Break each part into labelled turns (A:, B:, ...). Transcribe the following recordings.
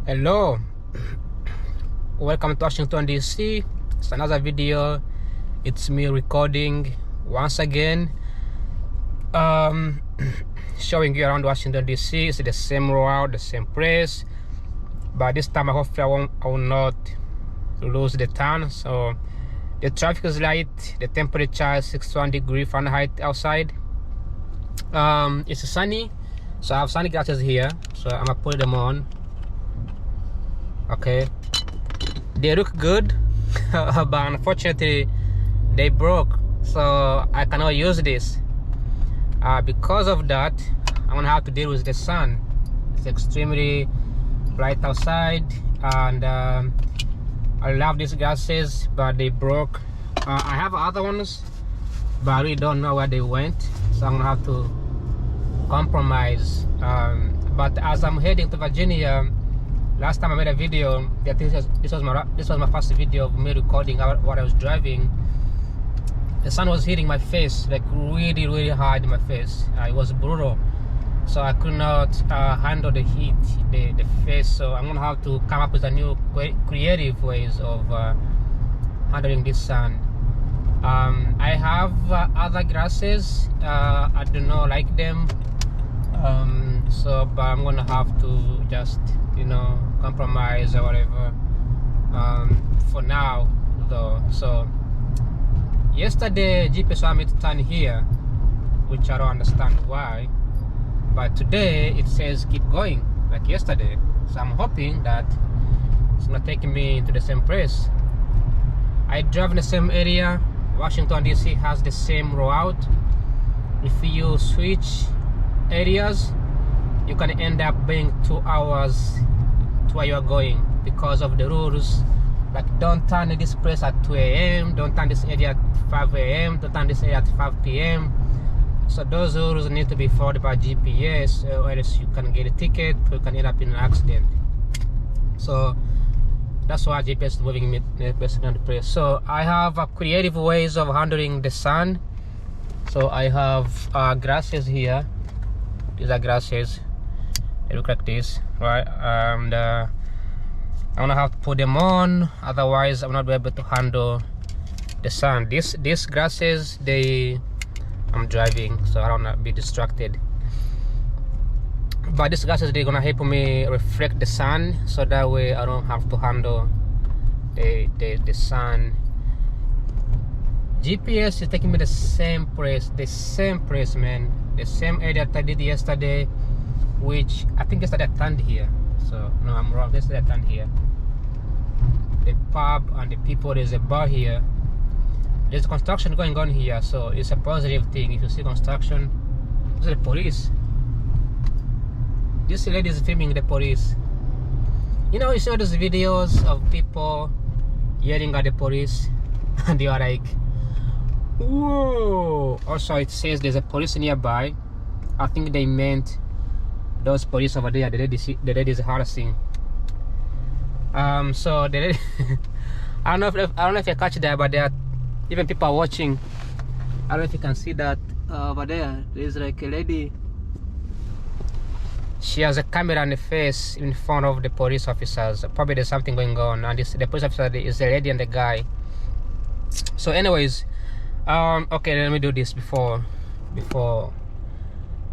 A: Hello, welcome to Washington DC. It's another video. It's me recording once again, showing you around Washington DC. It's the same route, the same place, but this time hopefully I will not lose the turn. So the traffic is light, the temperature is 61 degrees Fahrenheit outside. It's sunny, so I have sunny glasses here, so I'm gonna put them on. Okay, they look good but unfortunately they broke, so I cannot use this. Because of that, I'm gonna have to deal with the sun. It's extremely bright outside, and I love these glasses, but they broke. I have other ones, but I really don't know where they went, so I'm gonna have to compromise. But as I'm heading to Virginia, last time I made a video, this was my first video of me recording what I was driving. The sun was hitting my face, like really hard in my face. It was brutal, so I could not handle the heat, the face. So I'm gonna have to come up with a new creative ways of handling this sun. I have other glasses. I do not like them, but I'm gonna have to just, compromise or whatever for now though. So yesterday GPS wanted me to turn here, which I don't understand why, but today it says keep going like yesterday. So I'm hoping that it's not taking me to the same place. I drive in the same area. Washington DC has the same route. If you switch areas, you can end up being 2 hours to where you are going because of the rules. Like, don't turn this place at 2 a.m., don't turn this area at 5 a.m., don't turn this area at 5 p.m. So those rules need to be followed by GPS, or else you can get a ticket or you can end up in an accident. So that's why GPS is moving me based on the place. So I have creative ways of handling the sun. So I have glasses here. These are glasses. They look like this, right? And I'm gonna have to put them on, otherwise I'm not be able to handle the sun. These glasses, I'm driving, so I don't want to be distracted. But these glasses, they're gonna help me reflect the sun, so that way I don't have to handle the sun. GPS is taking me the same place, man. The same area that I did yesterday, which I think yesterday I turned here. So no, I'm wrong. Yesterday I turned here. The pub and the people, there's a bar here. There's construction going on here, so it's a positive thing. If you see construction, this is the police. This lady is filming the police. You see those videos of people yelling at the police and they are like, whoa. Also, it says there's a police nearby. I think they meant those police over there. The lady is harassing. So the lady I don't know if you catch that, but there are even people watching. I don't know if you can see that over there. There's like a lady. She has a camera on the face in front of the police officers. Probably there's something going on, and the police officer is the lady and the guy. So anyways, okay, let me do this before.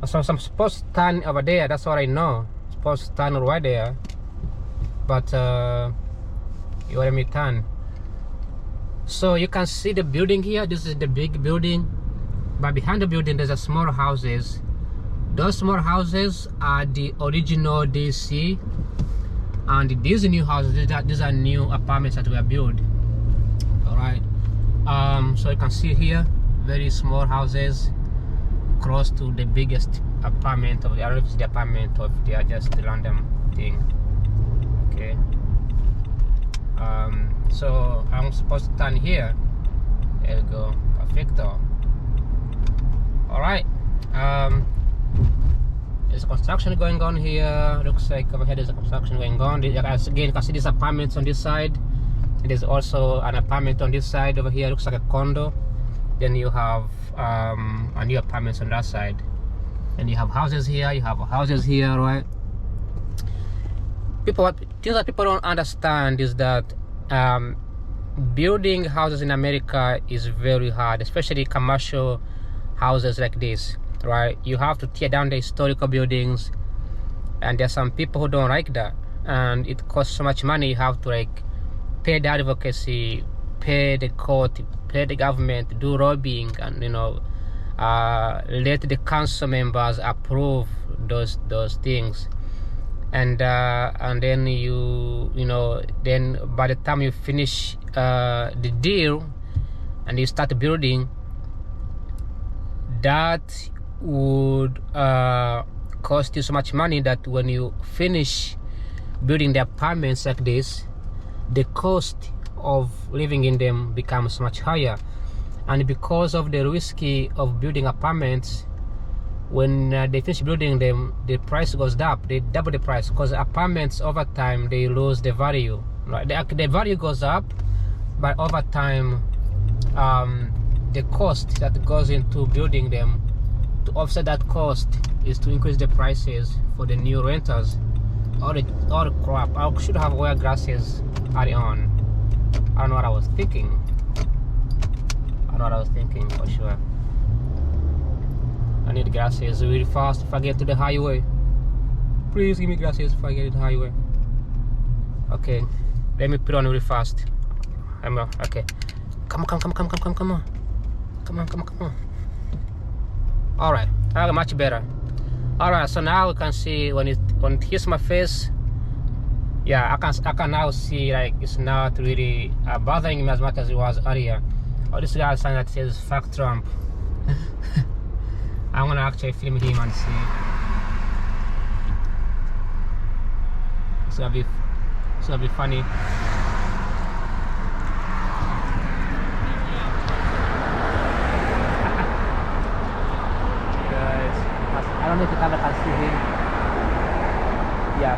A: So I'm supposed to turn over there. That's what I know. I'm supposed to turn right there, but you let me turn. So you can see the building here. This is the big building, but behind the building there's a small houses. Those small houses are the original DC, and these new houses, these are new apartments that were built. All right. So you can see here, very small houses close to the biggest apartment of the, I don't know if it's the apartment or if they are just a random thing. Okay. So I'm supposed to turn here. There we go. Perfecto. All right. There's a construction going on here. Looks like over here there's a construction going on. Again, you can see these apartments on this side. And there's also an apartment on this side over here. Looks like a condo. Then you have a new apartments on that side. And you have houses here. You have houses here, right? things that people don't understand is that building houses in America is very hard, especially commercial houses like this, right? You have to tear down the historical buildings, and there's some people who don't like that, and it costs so much money. You have to like pay the advocacy, pay the court, pay the government, do lobbying, and let the council members approve those things, and then then by the time you finish the deal and you start building, that would cost you so much money that when you finish building the apartments like this, the cost of living in them becomes much higher. And because of the risky of building apartments, when they finish building them, the price goes up. They double the price, because apartments over time they lose the value, right? The value goes up, but over time the cost that goes into building them, to offset that cost, is to increase the prices for the new renters. All the crap. I should have wear glasses early on. I don't know what I was thinking. For sure. I need glasses really fast if I get to the highway. Please give me glasses if I get to the highway. Okay, let me put on really fast. Okay. Come on. Alright, much better. Alright, so now we can see when it hits my face. Yeah, I can now see like it's not really bothering me as much as it was earlier. Oh, this guy sign that says "fuck Trump." I'm gonna actually film him and see. It's gonna be funny. Guys, I don't know if the camera can see him. Yeah.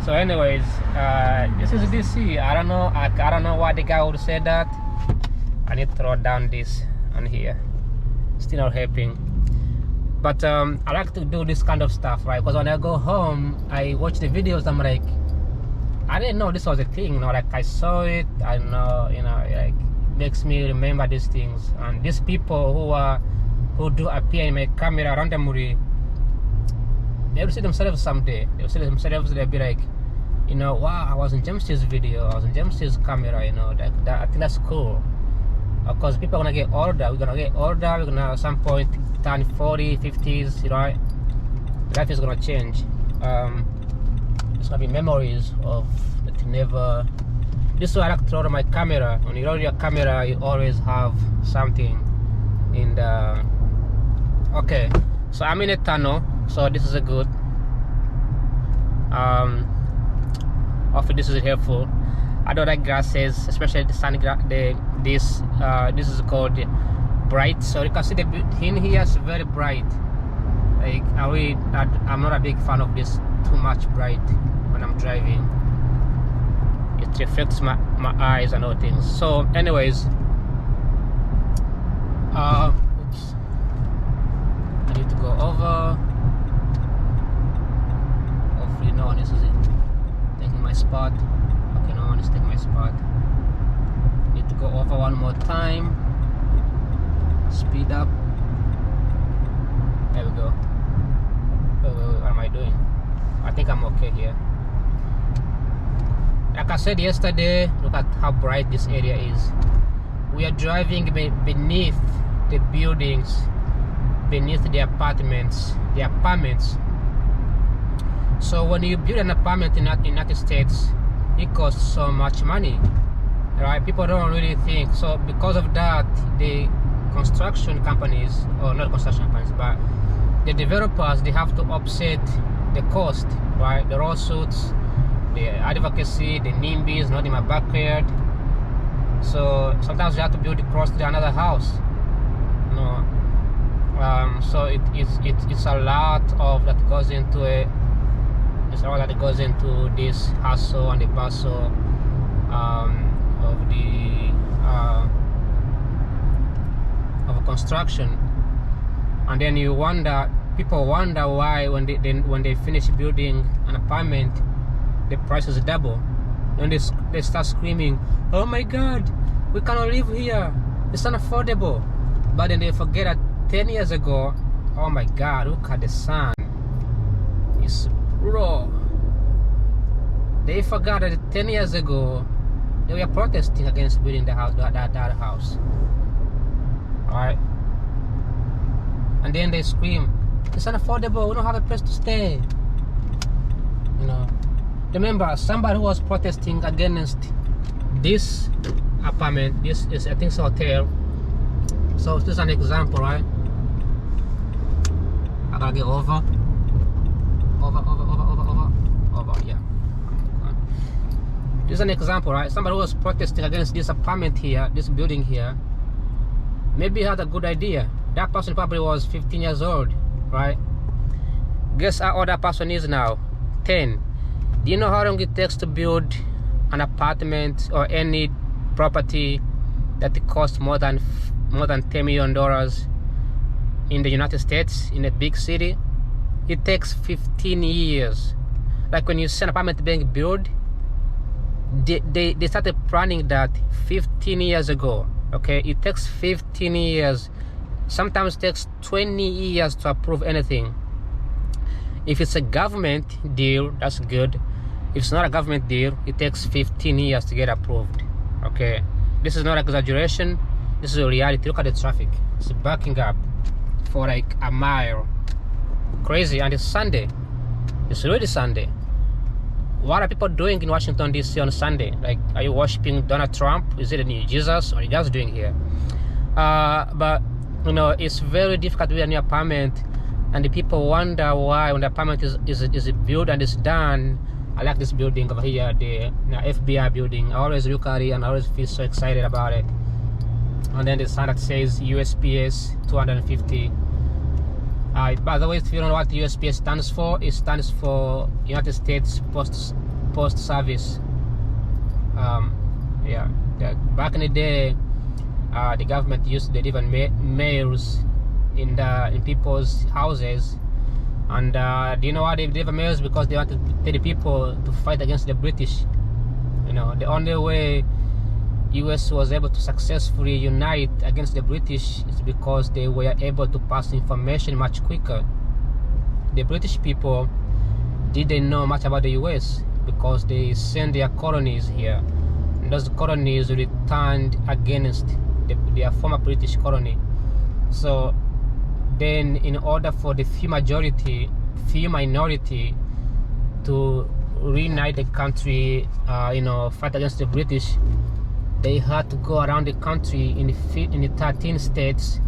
A: So anyways, this is DC. I don't know why the guy would say that. I need to throw down this on here. Still not helping. But I like to do this kind of stuff, right? Because when I go home, I watch the videos. I'm like, I didn't know this was a thing. Like I saw it. I know, like makes me remember these things. And these people who do appear in my camera randomly, they will see themselves someday. They will see themselves. They'll be like, wow, I was in James's video. I was in James's camera. That I think that's cool. Of course, people are gonna get older. We're gonna get older. We're gonna at some point turn 40, 50s. Right? Life is gonna change. It's gonna be memories of that you never. This is why I like to roll my camera. When you roll your camera, you always have something in the. Okay, so I'm in a tunnel. So this is a good. Hopefully this is helpful. I don't like glasses, especially the sun. This is called bright. So you can see the in here is very bright. Like I'm not a big fan of this too much bright when I'm driving. It affects my eyes and all things. So anyways, oops, I need to go over. Hopefully no one is taking my spot. Okay, no one is taking my spot. Need to go over one more time. Speed up. There we go. What am I doing? I think I'm okay here. Like I said yesterday, look at how bright this area is. We are driving beneath the buildings, beneath the apartments. So when you build an apartment in the United States, it costs so much money, right? People don't really think. So because of that, the construction companies, or not construction companies, but the developers, they have to offset the cost, right? The lawsuits, the advocacy, the NIMBYs, not in my backyard. So sometimes you have to build it close to another house. So it's a lot of that goes into it. It's all that goes into this hustle and the bustle of the of construction, and then people wonder why when they finish building an apartment, the price is double. And they start screaming, "Oh my God, we cannot live here. It's unaffordable." But then they forget that 10 years ago, oh my God, look at the sun. It's raw. They forgot that 10 years ago, they were protesting against building that house. Alright? And then they scream, "It's unaffordable, we don't have a place to stay." You know. Remember, somebody who was protesting against this apartment, this is, I think, it's a hotel. So this is an example, right? I gotta get over, yeah. This is an example, right? Somebody who was protesting against this apartment here, this building here, maybe had a good idea. That person probably was 15 years old, right? Guess how old that person is now? 10. Do you know how long it takes to build an apartment or any property that it costs more than $10 million in the United States, in a big city? It takes 15 years. Like when you see an apartment being built, they started planning that 15 years ago. Okay, it takes 15 years. Sometimes it takes 20 years to approve anything. If it's a government deal, that's good. If it's not a government deal, it takes 15 years to get approved. Okay, this is not exaggeration. This is a reality. Look at the traffic. It's backing up for like a mile. Crazy. And it's Sunday. It's really Sunday. What are people doing in Washington DC on Sunday? Like, are you worshiping Donald Trump? Is it a new Jesus? What are you guys doing here? But you know, it's very difficult to build a new apartment, and the people wonder why when the apartment is built and it's done. I like this building over here, the FBI building. I always look at it and I always feel so excited about it. And then the sign that says USPS 250. By the way, if you don't know what the USPS stands for, it stands for United States Post Service. Yeah, back in the day, the government used to deliver mails in people's houses. And do you know why they deliver mails? Because they wanted the people to fight against the British. You know, the only way US was able to successfully unite against the British is because they were able to pass information much quicker. The British people didn't know much about the US because they sent their colonies here. And those colonies returned against their former British colony. So then, in order for the few minority to reunite the country, you know, fight against the British, they had to go around the country in the 13 states,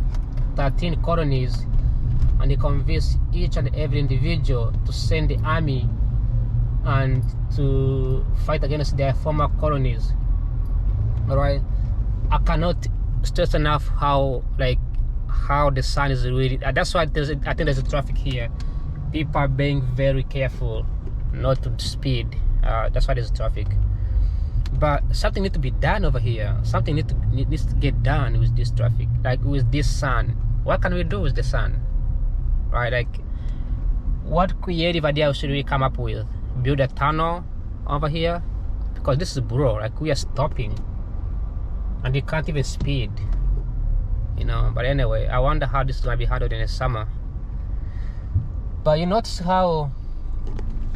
A: 13 colonies, and they convinced each and every individual to send the army and to fight against their former colonies. All right, I cannot stress enough how the sun is really. That's why I think there's a traffic here. People are being very careful not to speed. That's why there's traffic. But something needs to be done over here. Something needs to get done with this traffic, like with this sun. What can we do with the sun? Right? Like, what creative idea should we come up with? Build a tunnel over here? Because this is bro. Like, we are stopping, and you can't even speed. You know. But anyway, I wonder how this is gonna be handled in the summer. But you notice how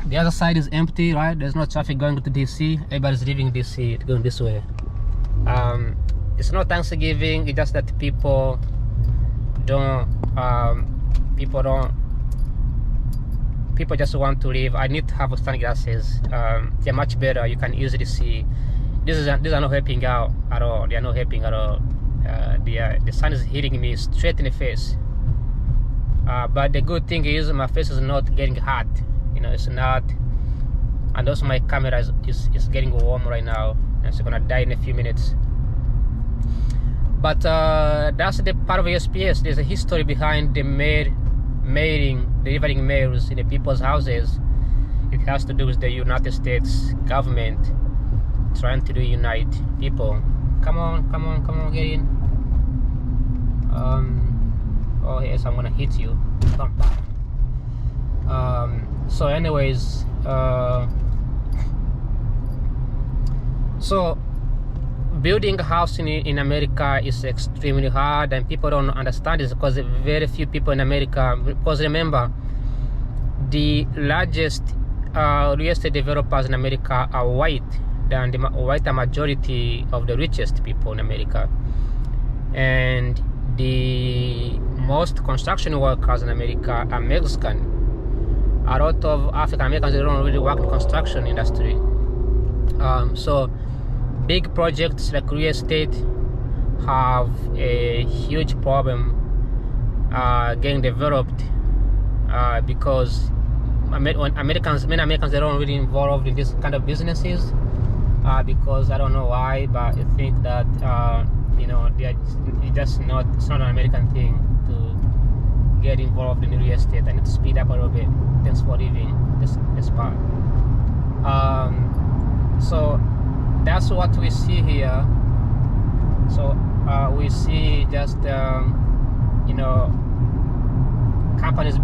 A: the other side is empty, right? There's no traffic going to DC. Everybody's leaving DC, going this way. It's not Thanksgiving. It's just that people just want to leave. I need to have sunglasses. They're much better. You can easily see. These are not helping out at all. They are not helping at all. The sun is hitting me straight in the face. But the good thing is my face is not getting hot. You know, it's not. And also my camera is getting warm right now. It's gonna die in a few minutes. But that's the part of USPS. There's a history behind the delivering mails in the people's houses. It has to do with the United States government trying to unite people. Come on, get in. Oh yes, I'm gonna hit you. So anyways, so building a house in America is extremely hard, and people don't understand this because very few people in America, because remember, the largest real estate developers in America are white, than the white majority of the richest people in America. And the most construction workers in America are Mexican. A lot of African Americans, they don't really work in the construction industry. So big projects like real estate have a huge problem getting developed because many Americans, they don't really involved in this kind of businesses because I don't know why, but I think that it's not an American thing to get involved in real estate. I need to speed up a little bit. Thanks for leaving this part. So that's what we see here. So we see just companies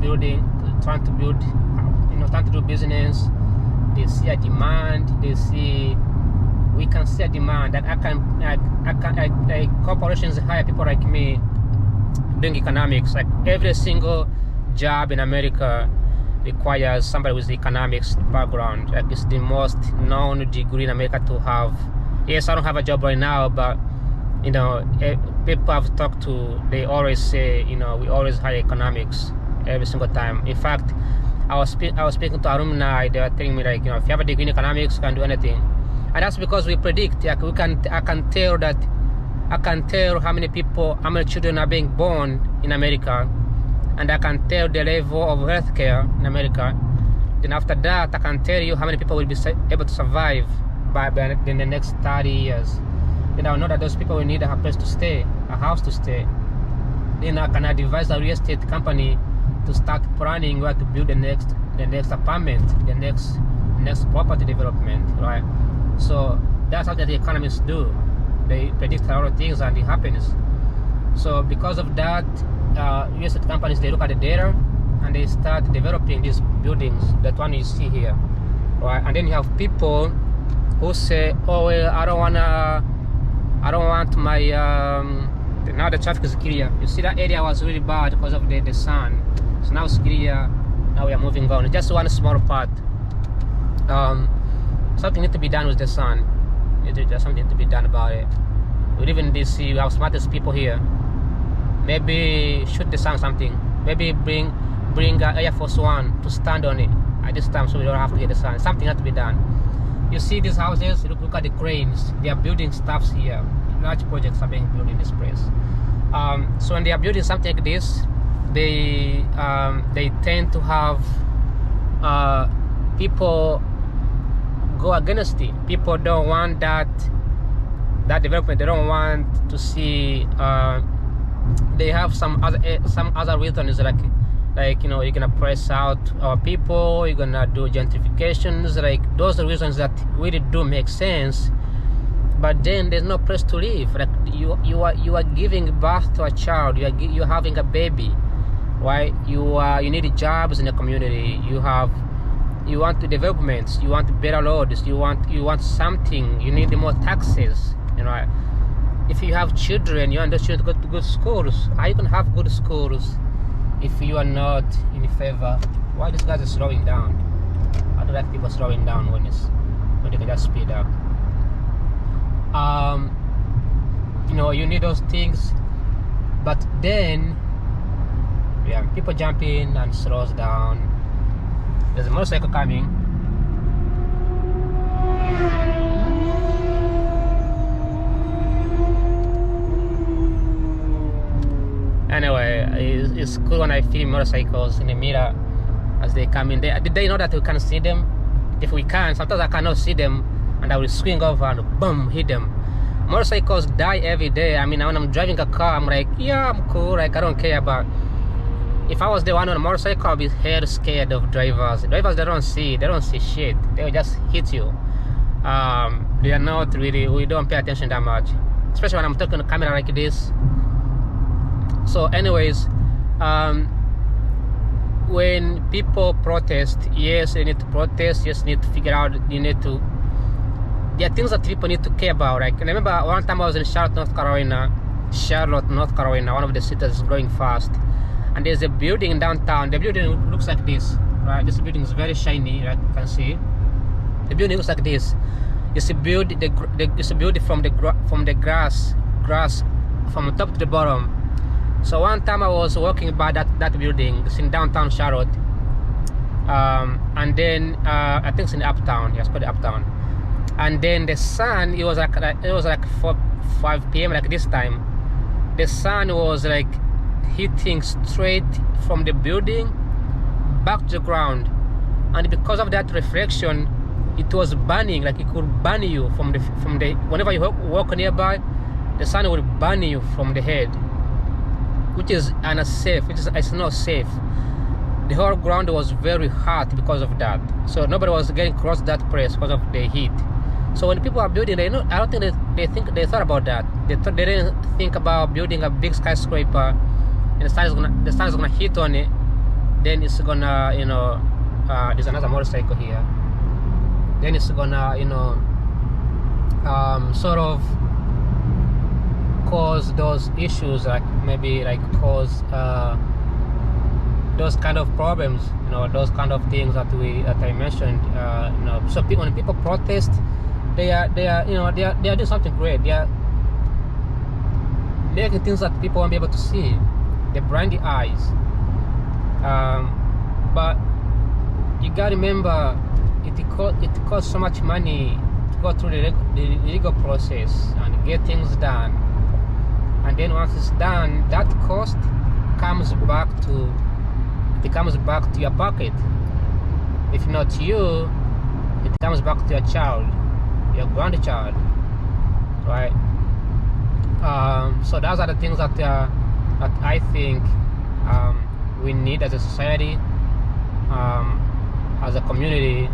A: trying to do business. They see a demand. We can see a demand that corporations hire people like me doing economics. Like every single job in America requires somebody with economics background. Like it's the most known degree in America to have. Yes, I don't have a job right now, but people I've talked to, they always say, we always hire economics every single time. In fact, I was speaking to alumni. They were telling me like, if you have a degree in economics, you can do anything. And that's because we predict. Like I can tell how many children are being born in America, and I can tell the level of healthcare in America. Then after that, I can tell you how many people will be able to survive in the next 30 years. Then I will know that those people will need a place to stay, a house to stay. Then I can advise a real estate company to start planning where to build the next apartment, the next property development, right? So that's how the economists do. They predict a lot of things and it happens. So because of that, real estate companies, they look at the data and they start developing these buildings, that one you see here, right? And then you have people who say, oh well, I don't want my now the traffic is clear. You see that area was really bad because of the sun. So now it's clear. Now we are moving on. Just one small part. Something needs to be done with the sun. There's something to be done about it. We live in DC. We have smartest people here. Maybe shoot the sun something. Maybe bring Air Force One to stand on it at this time, so we don't have to get the sun. Something has to be done. You see these houses. Look at the cranes. They are building stuffs here. Large projects are being built in this place. So when they are building something like this, they tend to have people go against it. People don't want that development. They don't want to see. They have some other reasons like you're gonna press out our people. You're gonna do gentrifications. Like those are reasons that really do make sense. But then there's no place to live. Like you are giving birth to a child. You're having a baby, right? You need jobs in the community. You want the developments. You want better roads. You want something. You need more taxes. If you have children, you want those children to go to good schools. How you can have good schools if you are not in favor? Why these guys are slowing down? I don't like people slowing down when they can just speed up. You need those things, but then people jump in and slows down. There's a motorcycle coming. Anyway, it's cool when I film motorcycles in the mirror as they come in. Did they know that we can see them? If we can, sometimes I cannot see them, and I will swing over and boom, hit them. Motorcycles die every day. I mean, when I'm driving a car, I'm like, yeah, I'm cool, like I don't care. But if I was the one on a motorcycle, I'd be hell scared of drivers. Drivers, they don't see shit. They will just hit you. They are not really, we don't pay attention that much, especially when I'm talking to camera like this. So anyways, when people protest, yes, they need to protest. Yes, need to figure out. You need to. There are things that people need to care about. Like, I remember one time I was in Charlotte, North Carolina, one of the cities is growing fast, and there's a building in downtown. The building looks like this, right? This building is very shiny, right? You can see. The building looks like this. It's a build from the grass from top to the bottom. So one time I was walking by that building. It's in downtown Charlotte, and then I think it's in Uptown. Yeah, it's called Uptown. And then the sun, it was like 5 p.m. like this time. The sun was like hitting straight from the building back to the ground, and because of that reflection, it was burning. Like, it could burn you from the whenever you walk nearby, the sun will burn you from the head, which is unsafe. It's not safe. The whole ground was very hot because of that. So nobody was getting close to that place because of the heat. So when people are building, I don't think they thought about that. They didn't think about building a big skyscraper, and the sun is gonna hit on it. Then it's gonna, there's another motorcycle here. Then it's gonna, sort of cause those issues, like maybe like cause those kind of problems, those kind of things that I mentioned. So when people protest, they are doing something great. They are making things that people won't be able to see. They blind the eyes. But you gotta remember, it costs so much money to go through the legal process and get things done. And then once it's done, that cost comes back to your pocket. If not you, it comes back to your child, your grandchild, right? So those are the things that I think we need as a society, as a community.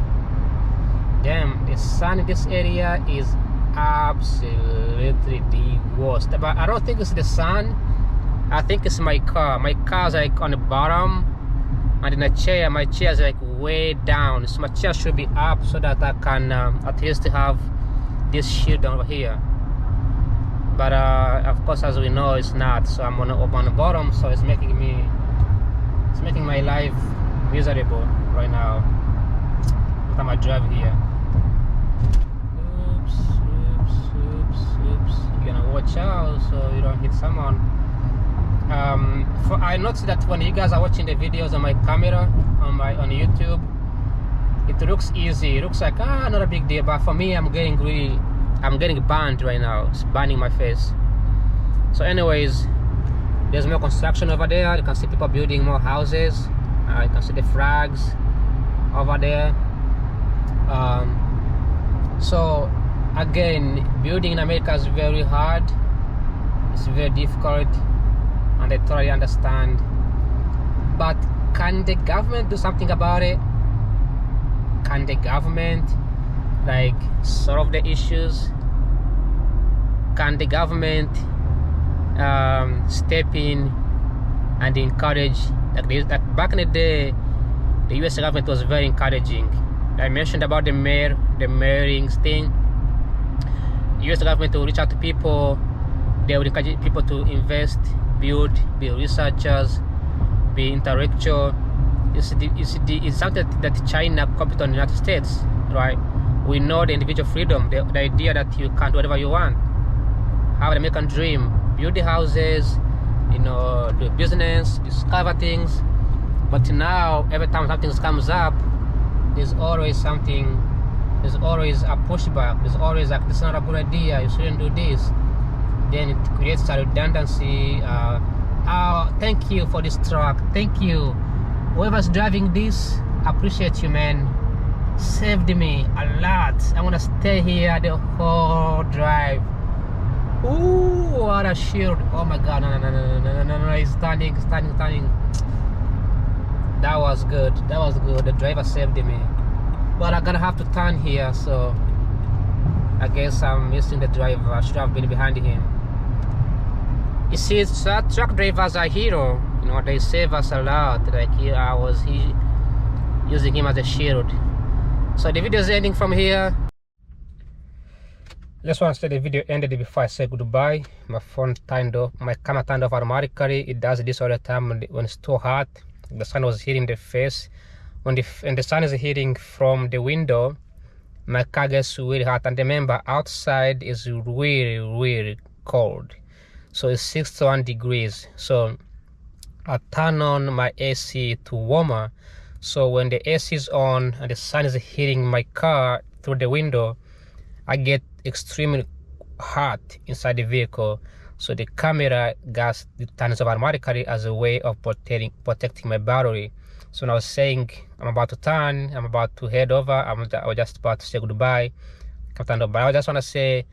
A: Damn, the sun in this area is absolutely the worst. But I don't think it's the sun. I think it's my car. My car's like on the bottom, and in a chair, my chair is like way down. So my chair should be up so that I can at least have this shield over here. But of course, as we know, it's not. So I'm on the bottom, so it's making my life miserable right now. Look at my drive here. Oops. You're gonna watch out so you don't hit someone. I noticed that when you guys are watching the videos on my camera on YouTube, it looks easy. It looks like not a big deal. But for me, I'm getting burned right now. It's burning my face. So anyways, there's more construction over there. You can see people building more houses. You can see the flags over there. So again, building in America is very hard. It's very difficult, and I totally understand. But can the government do something about it? Can the government solve the issues? Can the government step in and encourage? Like back in the day, the US government was very encouraging. I mentioned about the mayoring thing. The US government will reach out to people. They would encourage people to invest, build, be researchers, be intellectual. It's something that China copied on the United States, right? We know the individual freedom, the idea that you can do whatever you want, have the American dream, build the houses, do business, discover things. But now, every time something comes up, there's always a pushback. There's always like, this is not a good idea, you shouldn't do this. Then it creates a redundancy. Thank you for this truck, thank you. Whoever's driving this, I appreciate you, man. Saved me a lot. I want to stay here the whole drive. Ooh, what a shield. Oh my god, no, he's standing. That was good. The driver saved me. But I'm gonna have to turn here, so I guess I'm missing the driver. I should have been behind him. You see, truck drivers are hero. You know, they save us a lot. Like I was using him as a shield. So the video is ending from here. Just want to say the video ended before I say goodbye. My phone turned off, my camera turned off automatically. It does this all the time when it's too hot. The sun was hitting the face. When the sun is hitting from the window, my car gets really hot. And remember, outside is really cold. So it's 61 degrees. So I turn on my AC to warmer. So when the AC is on and the sun is hitting my car through the window, I get extremely hot inside the vehicle. So the camera gas turns off automatically as a way of protecting my battery. So when I was saying I'm about to turn, I'm about to head over, I was just about to say goodbye. But I just want to say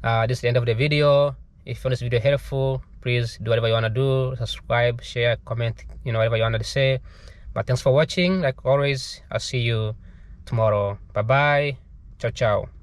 A: this is the end of the video. If you found this video helpful, please do whatever you want to do, subscribe, share, comment, whatever you want to say. But thanks for watching. Like always, I'll see you tomorrow. Bye bye. Ciao ciao.